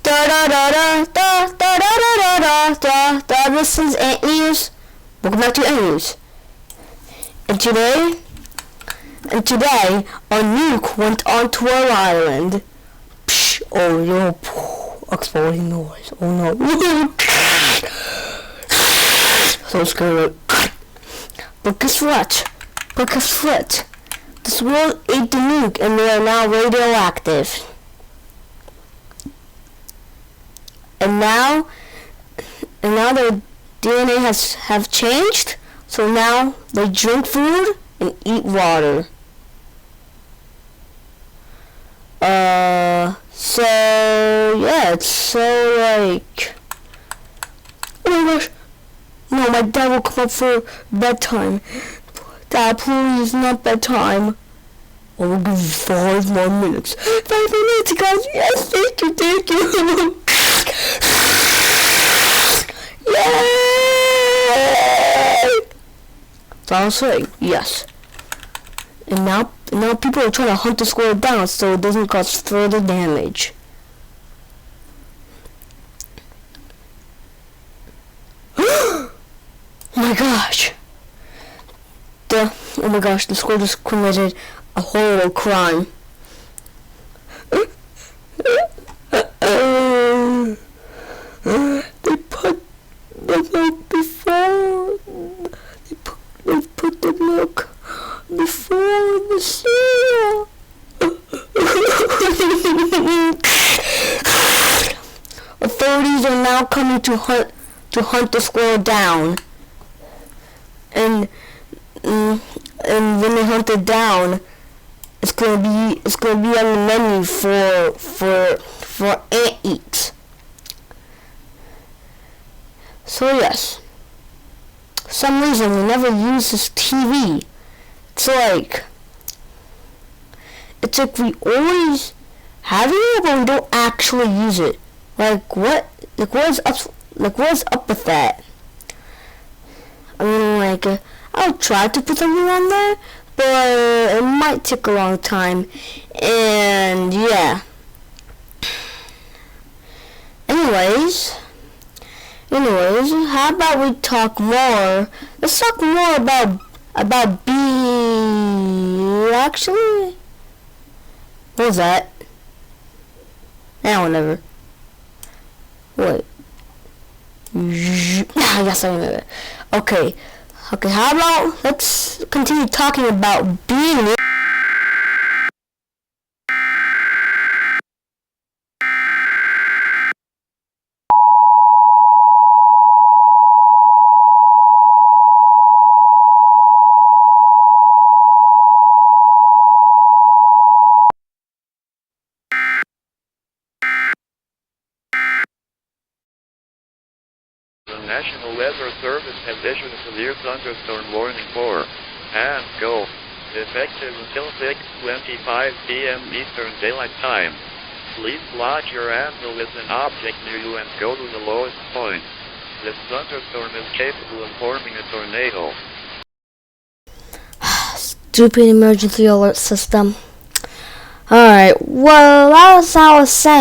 Da da da da da da da da da da da. This is EAS. Welcome back to EAS. And today, a nuke went onto our island. Psh, oh no! Exploding noise. Oh no! So scary. But guess what? This world ate the nuke, and they are now radioactive. And now their DNA have changed, so now they drink food and eat water. So yeah, it's so like, oh my gosh, no, my dad will come up for bedtime. Dad, please, not bedtime. I will give you 5 more minutes. 5 more minutes, guys. Yes, thank you. Yay! So I was saying, yes. And now people are trying to hunt the squirrel down so it doesn't cause further damage. Oh my gosh! The squirrel just committed a horrible crime. They put the milk before. They put the milk before the cereal. Authorities are now coming to hunt the squirrel down. And when they hunt it down, it's gonna be on the menu for ant eat. So yes, for some reason we never use this TV. It's like we always have it, but we don't actually use it. What is up with that? I mean, I'll try to put something on there, but it might take a long time. And yeah. Anyways, how about we talk more? Let's talk more about being. Actually, what was that? Whatever. Wait. Yes, I remember. Okay, how about let's continue talking about being. The National Weather Service has issued a severe thunderstorm warning for and go, effective until 6:25 p.m. Eastern Daylight Time. Please lodge your anvil with an object near you and go to the lowest point. This thunderstorm is capable of forming a tornado. Stupid emergency alert system. Alright, well, as I was saying.